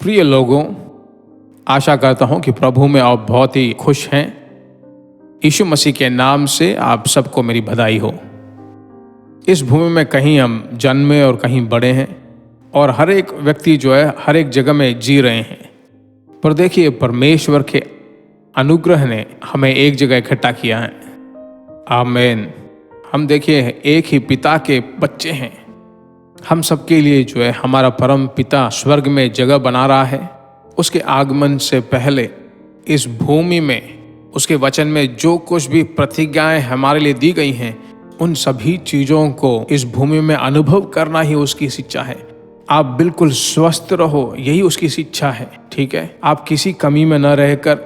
प्रिय लोगों, आशा करता हूं कि प्रभु में आप बहुत ही खुश हैं। यीशु मसीह के नाम से आप सबको मेरी बधाई हो। इस भूमि में कहीं हम जन्मे और कहीं बड़े हैं और हर एक व्यक्ति जो है हर एक जगह में जी रहे हैं। पर देखिए, परमेश्वर के अनुग्रह ने हमें एक जगह इकट्ठा किया है। आमीन। हम देखिए एक ही पिता के बच्चे हैं। हम सबके लिए जो है हमारा परम पिता स्वर्ग में जगह बना रहा है। उसके आगमन से पहले इस भूमि में उसके वचन में जो कुछ भी प्रतिज्ञाएं हमारे लिए दी गई हैं, उन सभी चीजों को इस भूमि में अनुभव करना ही उसकी शिक्षा है। आप बिल्कुल स्वस्थ रहो, यही उसकी शिक्षा है। ठीक है, आप किसी कमी में न रहकर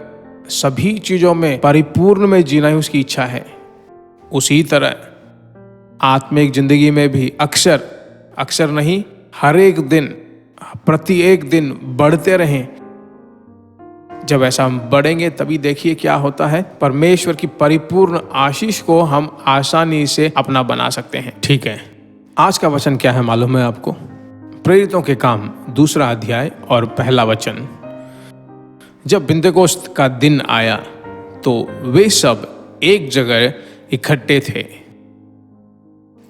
सभी चीजों में परिपूर्ण में जीना ही उसकी इच्छा है। उसी तरह आत्मिक जिंदगी में भी अक्सर नहीं, हर एक दिन प्रति एक दिन बढ़ते रहें। जब ऐसा हम बढ़ेंगे तभी देखिए क्या होता है, परमेश्वर की परिपूर्ण आशीष को हम आसानी से अपना बना सकते हैं। ठीक है, आज का वचन क्या है मालूम है आपको? प्रेरितों के काम 2 अध्याय और 1 वचन। जब बिन्तेकोस्त का दिन आया तो वे सब एक जगह इकट्ठे थे।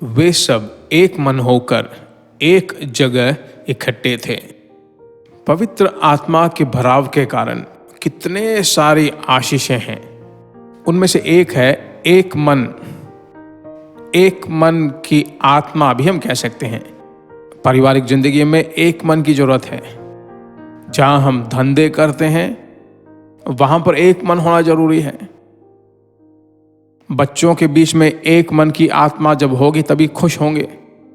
वे सब एक मन होकर एक जगह इकट्ठे थे। पवित्र आत्मा के भराव के कारण कितने सारी आशीषें हैं। उनमें से एक है एक मन की आत्मा भी हम कह सकते हैं। पारिवारिक जिंदगी में एक मन की जरूरत है। जहां हम धंधे करते हैं वहां पर एक मन होना जरूरी है। बच्चों के बीच में एक मन की आत्मा जब होगी तभी खुश होंगे।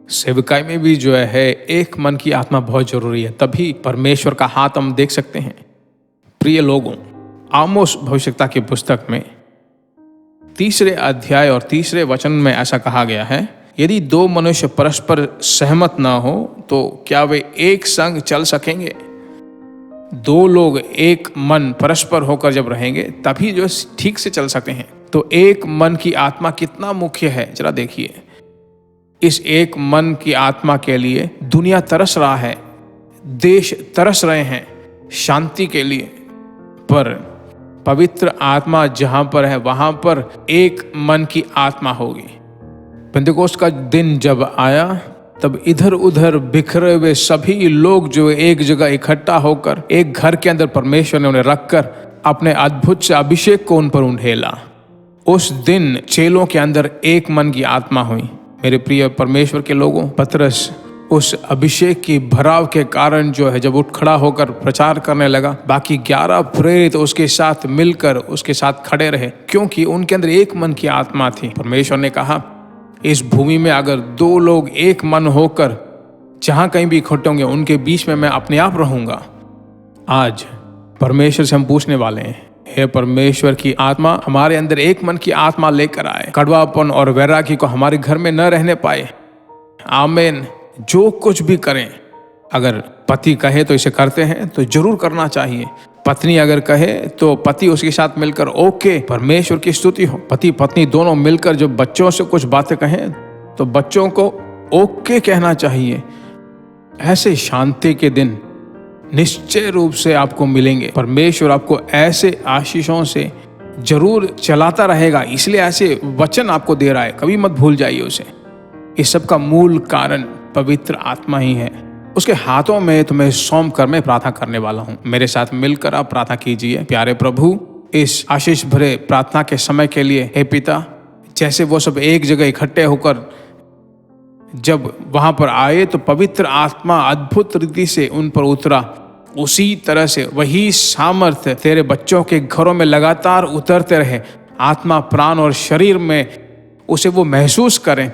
सेवकाई में भी जो है एक मन की आत्मा बहुत जरूरी है, तभी परमेश्वर का हाथ हम देख सकते हैं। प्रिय लोगों, आमोस भविष्यवक्ता की पुस्तक में 3 अध्याय और 3 वचन में ऐसा कहा गया है, यदि 2 मनुष्य परस्पर सहमत ना हो तो क्या वे एक संग चल सकेंगे? 2 लोग एक मन परस्पर होकर जब रहेंगे तभी जो ठीक से चल सकते हैं। तो एक मन की आत्मा कितना मुख्य है, जरा देखिए। इस एक मन की आत्मा के लिए दुनिया तरस रहा है, देश तरस रहे हैं शांति के लिए। पर पवित्र आत्मा जहां पर है वहां पर एक मन की आत्मा होगी। पेंतेकोस्त का दिन जब आया तब इधर उधर बिखरे हुए सभी लोग जो एक जगह इकट्ठा होकर एक घर के अंदर परमेश्वर ने उन्हें रखकर अपने अद्भुत से अभिषेक को उन पर उंडेला। उस दिन चेलों के अंदर एक मन की आत्मा हुई। मेरे प्रिय परमेश्वर के लोगों, पतरस उस अभिषेक की भराव के कारण जो है जब उठ खड़ा होकर प्रचार करने लगा, बाकी 11 प्रेरित उसके साथ मिलकर उसके साथ खड़े रहे, क्योंकि उनके अंदर एक मन की आत्मा थी। परमेश्वर ने कहा, इस भूमि में अगर 2 लोग एक मन होकर जहां कहीं भी इकट्ठे होंगे उनके बीच में मैं अपने आप रहूंगा। आज परमेश्वर से हम पूछने वाले हैं, हे परमेश्वर की आत्मा हमारे अंदर एक मन की आत्मा लेकर आए। कड़वापन और वैरागी को हमारे घर में न रहने पाए। आमीन। जो कुछ भी करें, अगर पति कहे तो इसे करते हैं तो जरूर करना चाहिए। पत्नी अगर कहे तो पति उसके साथ मिलकर ओके, परमेश्वर की स्तुति हो। पति पत्नी दोनों मिलकर जब बच्चों से कुछ बातें कहें तो बच्चों को ओके कहना चाहिए। ऐसे शांति के दिन निश्चय रूप से आपको मिलेंगे। परमेश्वर आपको ऐसे आशीषों से जरूर चलाता रहेगा, इसलिए ऐसे वचन आपको दे रहा है, कभी मत भूल जाइए उसे। इस सब का मूल कारण पवित्र आत्मा ही है। उसके हाथों में तुम्हें सौंप कर मैं प्रार्थना करने वाला हूं। मेरे साथ मिलकर आप प्रार्थना कीजिए। प्यारे प्रभु, इस आशीष भरे प्रार्थना के समय के लिए हे पिता, जैसे वो सब एक जगह इकट्ठे होकर जब वहां पर आए तो पवित्र आत्मा अद्भुत रीति से उन पर उतरा, उसी तरह से वही सामर्थ्य तेरे बच्चों के घरों में लगातार उतरते रहे। आत्मा, प्राण और शरीर में उसे वो महसूस करें।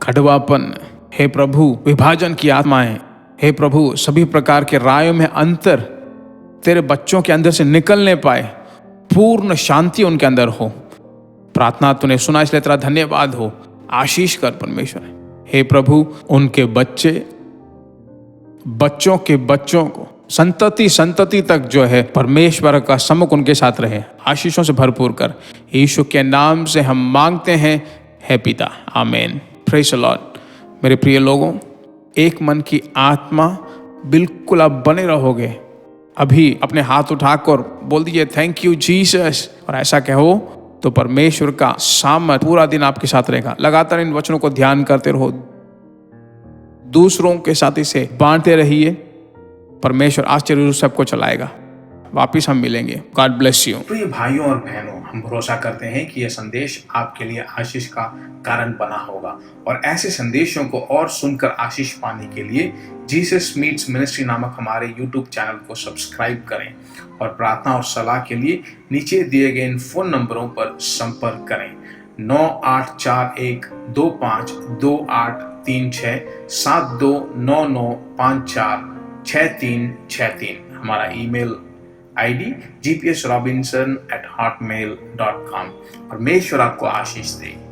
कड़वापन, हे प्रभु, विभाजन की आत्माएं, हे प्रभु, सभी प्रकार के रायों में अंतर तेरे बच्चों के अंदर से निकलने पाए। पूर्ण शांति उनके अंदर हो। प्रार्थना तूने सुना, इसलिए तेरा धन्यवाद हो। आशीष कर परमेश्वर। हे प्रभु, उनके बच्चों के बच्चों को संतति तक जो है परमेश्वर का सम्मुख उनके साथ रहे। आशीषों से भरपूर कर, यीशु के नाम से हम मांगते हैं, हे पिता। आमीन। Praise the Lord. मेरे प्रिय लोगों, एक मन की आत्मा बिल्कुल आप बने रहोगे अभी अपने हाथ उठाकर बोल दीजिए थैंक यू जीसस, और ऐसा कहो तो परमेश्वर का सामर्थ पूरा दिन आपके साथ रहेगा। लगातार इन वचनों को ध्यान करते रहो, दूसरों के साथ इसे बांटते रहिए, परमेश्वर आश्चर्य रूप से सबको चलाएगा। वापिस हम मिलेंगे। God bless you. प्रिय भाइयों और बहनों, हम भरोसा करते हैं कि यह संदेश आपके लिए आशीष का कारण बना होगा, और ऐसे संदेशों को और सुनकर आशीष पाने के लिए जीसस मीट्स मिनिस्ट्री नामक हमारे YouTube चैनल को सब्सक्राइब करें, और प्रार्थना और सलाह के लिए नीचे दिए गए इन फोन नंबरों पर संपर्क करें। 9841252836 7299546363। हमारा ईमेल ID gpsrobinson@hotmail.com। परमेश्वर आपको आशीष दे।